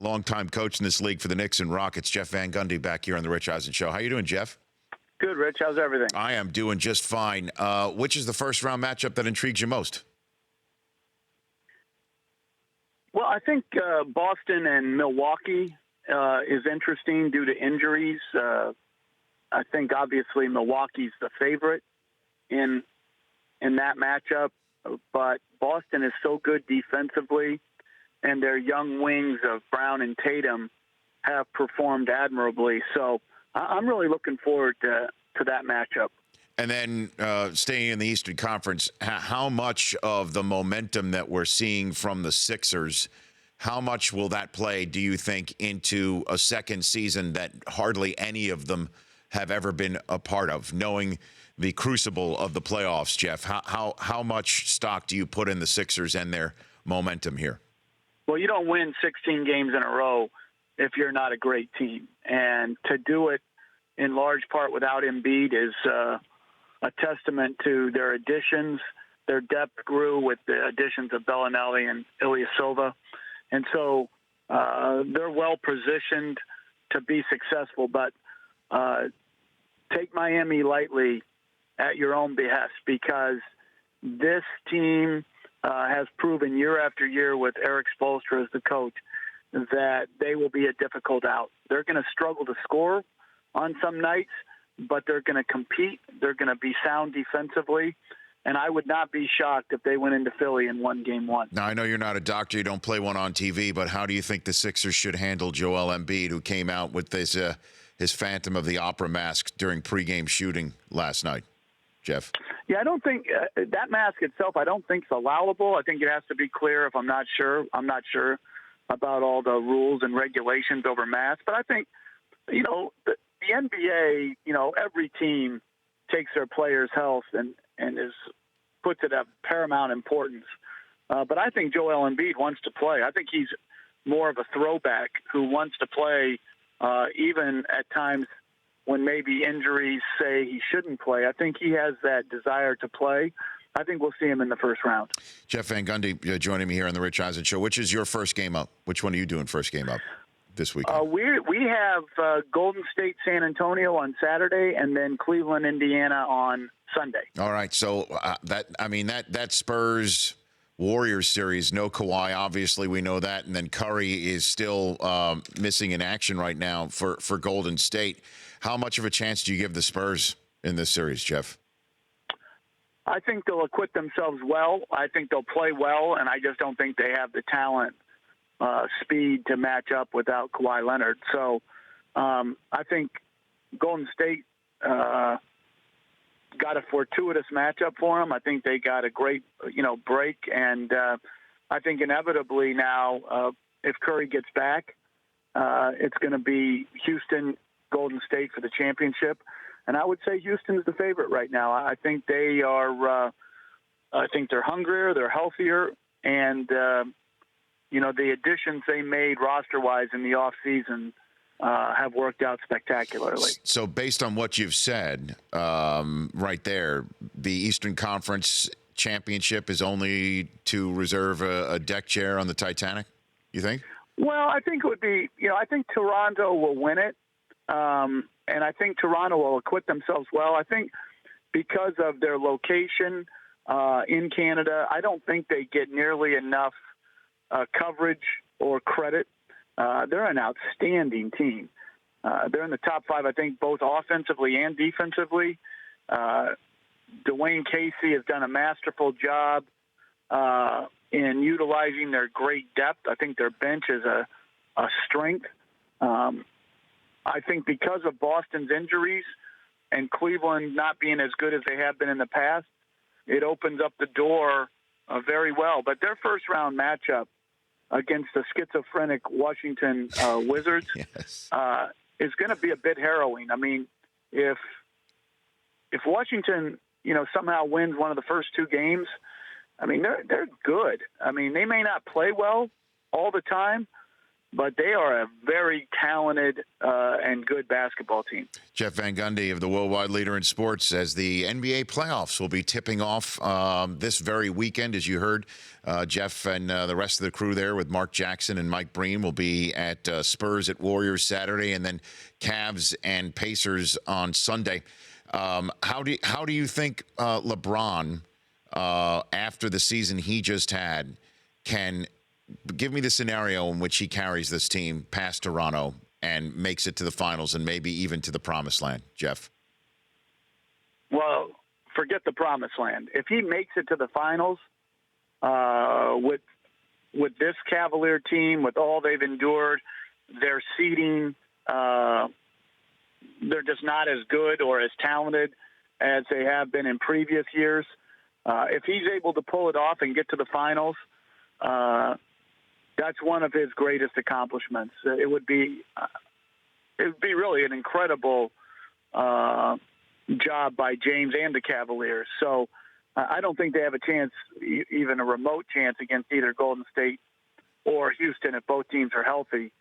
longtime coach in this league for the Knicks and Rockets, Jeff Van Gundy, back here on the Rich Eisen Show. How you doing, Jeff? Good, Rich. How's everything? I am doing just fine. Which is the first-round matchup that intrigues you most? Well, I think Boston and Milwaukee is interesting due to injuries. I think, obviously, Milwaukee's the favorite in that matchup, but Boston is so good defensively, and their young wings of Brown and Tatum have performed admirably. So I'm really looking forward to that matchup. And then staying in the Eastern Conference, how much of the momentum that we're seeing from the Sixers, how much will that play, do you think, into a second season that hardly any of them have ever been a part of, knowing the crucible of the playoffs, Jeff? How much stock do you put in the Sixers and their momentum here? Well, you don't win 16 games in a row if you're not a great team. And to do it in large part without Embiid is a testament to their additions. Their depth grew with the additions of Bellinelli and Ilyasova. And so they're well positioned to be successful. But take Miami lightly at your own behest, because this team has proven year after year with Eric Spoelstra as the coach that they will be a difficult out. They're going to struggle to score on some nights, but they're going to compete. They're going to be sound defensively. And I would not be shocked if they went into Philly and won game one. Now, I know you're not a doctor. You don't play one on TV, but how do you think the Sixers should handle Joel Embiid, who came out with his Phantom of the Opera mask during pregame shooting last night? Jeff? Yeah, I don't think that mask itself, I don't think is allowable. I think it has to be clear if I'm not sure. I'm not sure about all the rules and regulations over masks. But I think, the NBA, every team takes their players' health and puts it at paramount importance. But I think Joel Embiid wants to play. I think he's more of a throwback who wants to play even at times when maybe injuries say he shouldn't play. I think he has that desire to play. I think we'll see him in the first round. Jeff Van Gundy joining me here on the Rich Eisen Show. Which is your first game up? Which one are you doing first game up this weekend? We have Golden State, San Antonio on Saturday, and then Cleveland, Indiana on Sunday. All right. So that Spurs Warriors series, no Kawhi, obviously we know that, and then Curry is still missing in action right now for Golden State. How much of a chance do you give the Spurs in this series, Jeff? I think they'll acquit themselves well. I think they'll play well, and I just don't think they have the talent, speed to match up without Kawhi Leonard. So I think Golden State got a fortuitous matchup for them. I think they got a great, break, and I think inevitably now, if Curry gets back, it's going to be Houston, Golden State for the championship. And I would say Houston's the favorite right now. I think they are. I think they're hungrier, they're healthier, and the additions they made roster-wise in the offseason have worked out spectacularly. So, based on what you've said, right there, the Eastern Conference championship is only to reserve a deck chair on the Titanic. You think? Well, I think it would be. I think Toronto will win it. And I think Toronto will acquit themselves well. I think because of their location in Canada, I don't think they get nearly enough coverage or credit. They're an outstanding team. They're in the top five, I think, both offensively and defensively. Dwayne Casey has done a masterful job in utilizing their great depth. I think their bench is a strength. I think because of Boston's injuries and Cleveland not being as good as they have been in the past, it opens up the door very well. But their first-round matchup against the schizophrenic Washington Wizards Yes. Is going to be a bit harrowing. I mean, if Washington, somehow wins one of the first two games, I mean, they're good. I mean, they may not play well all the time, but they are a very talented and good basketball team. Jeff Van Gundy of the Worldwide Leader in Sports, as the NBA playoffs will be tipping off this very weekend. As you heard, Jeff and the rest of the crew there with Mark Jackson and Mike Breen will be at Spurs at Warriors Saturday, and then Cavs and Pacers on Sunday. How do you think LeBron, after the season he just had, can give me the scenario in which he carries this team past Toronto and makes it to the finals and maybe even to the promised land, Jeff? Well, forget the promised land. If he makes it to the finals with this Cavalier team, with all they've endured, their seeding, they're just not as good or as talented as they have been in previous years. If he's able to pull it off and get to the finals, that's one of his greatest accomplishments. It would be really an incredible job by James and the Cavaliers. So I don't think they have a chance, even a remote chance, against either Golden State or Houston if both teams are healthy.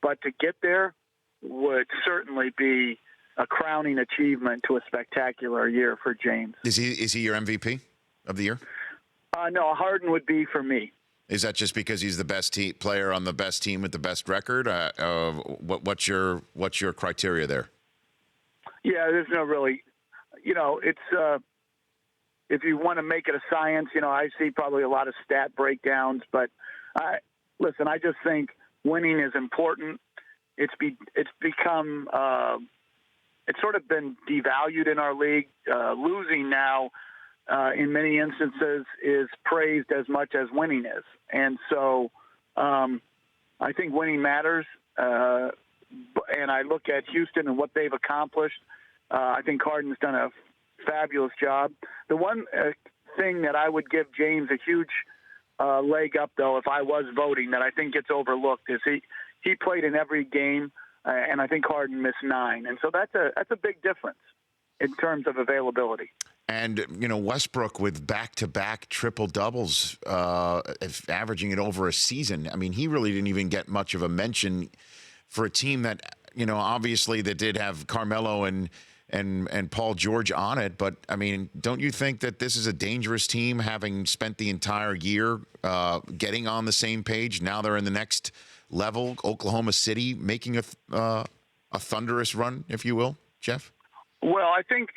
But to get there would certainly be a crowning achievement to a spectacular year for James. Is he your MVP of the year? No, Harden would be for me. Is that just because he's the best player on the best team with the best record? What's your criteria there? Yeah, there's no really, it's if you want to make it a science, I see probably a lot of stat breakdowns, but listen, I just think winning is important. It's become it's sort of been devalued in our league. Losing now, in many instances, is praised as much as winning is. And so I think winning matters. And I look at Houston and what they've accomplished. I think Harden's done a fabulous job. The one thing that I would give James a huge leg up, though, if I was voting, that I think gets overlooked, is he played in every game, and I think Harden missed 9. And so that's a big difference in terms of availability. And, Westbrook with back-to-back triple-doubles, averaging it over a season. I mean, he really didn't even get much of a mention for a team that, obviously that did have Carmelo and Paul George on it. But, I mean, don't you think that this is a dangerous team, having spent the entire year getting on the same page? Now they're in the next level, Oklahoma City, making a thunderous run, if you will, Jeff? Well, I think,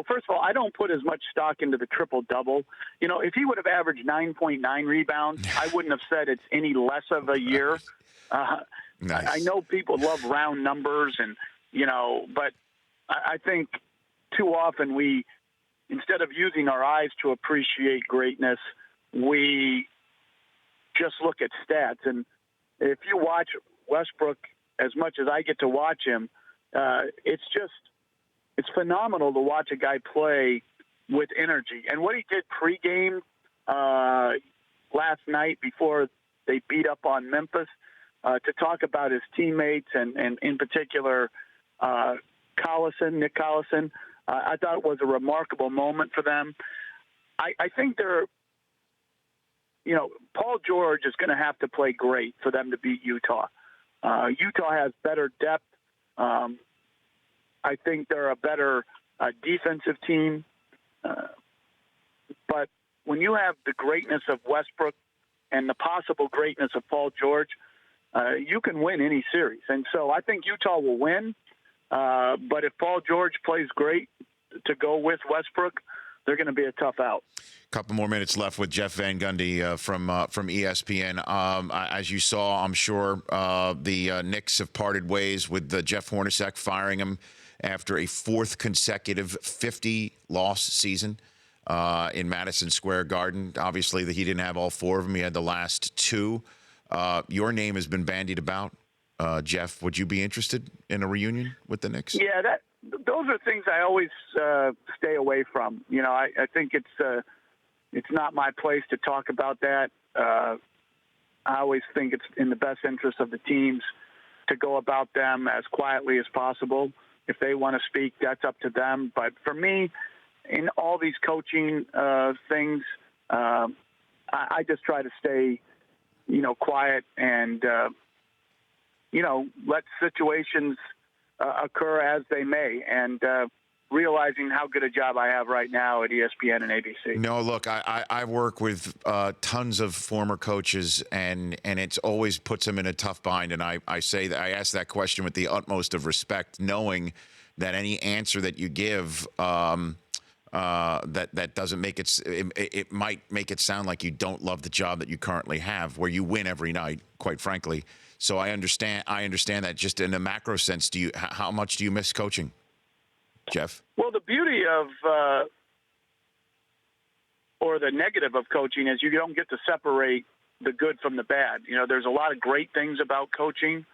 first of all, I don't put as much stock into the triple-double. If he would have averaged 9.9 rebounds, I wouldn't have said it's any less of a year. Nice. I know people love round numbers, but I think too often we, instead of using our eyes to appreciate greatness, we just look at stats. And if you watch Westbrook as much as I get to watch him, it's phenomenal to watch a guy play with energy. And what he did pregame last night before they beat up on Memphis, to talk about his teammates and in particular Nick Collison, I thought it was a remarkable moment for them. I think Paul George is going to have to play great for them to beat Utah. Utah has better depth. I think they're a better defensive team. But when you have the greatness of Westbrook and the possible greatness of Paul George, you can win any series. And so I think Utah will win. But if Paul George plays great to go with Westbrook, they're going to be a tough out. Couple more minutes left with Jeff Van Gundy from ESPN. As you saw, I'm sure the Knicks have parted ways with Jeff Hornacek, firing him after a 4th consecutive 50-loss season in Madison Square Garden. Obviously, he didn't have all 4 of them. He had the last 2. Your name has been bandied about. Jeff, would you be interested in a reunion with the Knicks? Yeah, those are things I always stay away from. I think it's not my place to talk about that. I always think it's in the best interest of the teams to go about them as quietly as possible. If they want to speak, that's up to them. But for me, in all these coaching things, I just try to stay, quiet and let situations occur as they may, and realizing how good a job I have right now at ESPN and ABC. No, look, I work with tons of former coaches, and it's always puts them in a tough bind. And I ask that question with the utmost of respect, knowing that any answer that you give that doesn't make it might make it sound like you don't love the job that you currently have, where you win every night, quite frankly. So I understand that. Just in a macro sense, how much do you miss coaching, Jeff? Well, the beauty of or the negative of coaching is you don't get to separate the good from the bad. There's a lot of great things about coaching.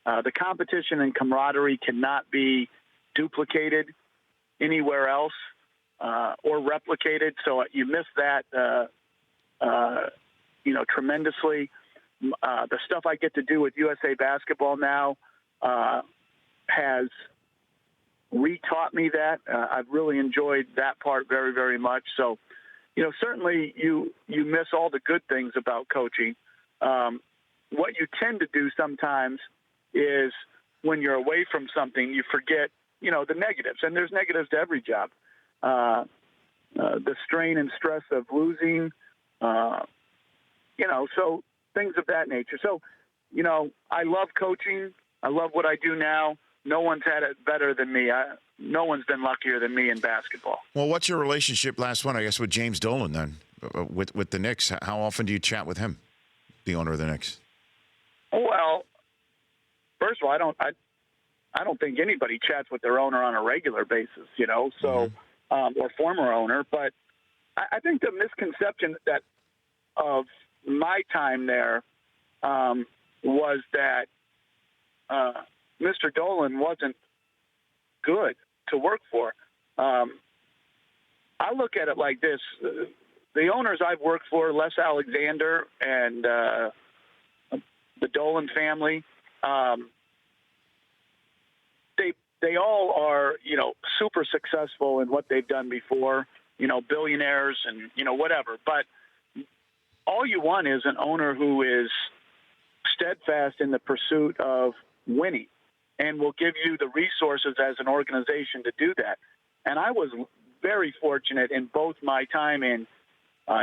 The competition and camaraderie cannot be duplicated anywhere else or replicated. So you miss that, tremendously. The stuff I get to do with USA Basketball now has re-taught me that. I've really enjoyed that part very, very much. So, certainly you miss all the good things about coaching. What you tend to do sometimes is when you're away from something, you forget, the negatives. And there's negatives to every job. The strain and stress of losing, so things of that nature. So, I love coaching. I love what I do now. No one's had it better than me. No one's been luckier than me in basketball. Well, what's your relationship, last one, I guess, with James Dolan then, with the Knicks? How often do you chat with him, the owner of the Knicks? Well, first of all, I don't think anybody chats with their owner on a regular basis, so or former owner. But I think the misconception that of my time there was that Mr. Dolan wasn't good to work for. I look at it like this. The owners I've worked for, Les Alexander and the Dolan family, they all are, super successful in what they've done before, billionaires and, whatever. But all you want is an owner who is steadfast in the pursuit of winning and will give you the resources as an organization to do that. And I was very fortunate in both my time in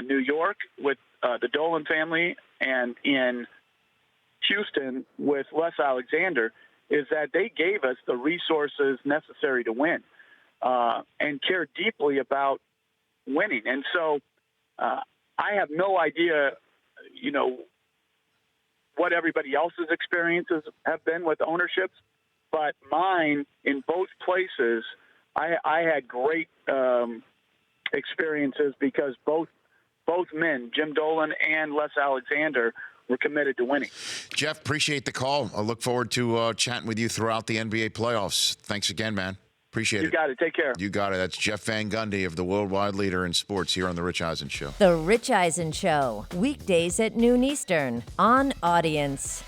New York with the Dolan family and in Houston with Les Alexander, is that they gave us the resources necessary to win and care deeply about winning. And so I have no idea, what everybody else's experiences have been with ownerships, but mine in both places, I had great experiences because both men, Jim Dolan and Les Alexander, were committed to winning. Jeff, appreciate the call. I look forward to chatting with you throughout the NBA playoffs. Thanks again, man. Appreciate it. You got it. Take care. You got it. That's Jeff Van Gundy of the worldwide leader in sports here on The Rich Eisen Show. The Rich Eisen Show, weekdays at noon Eastern on Audience.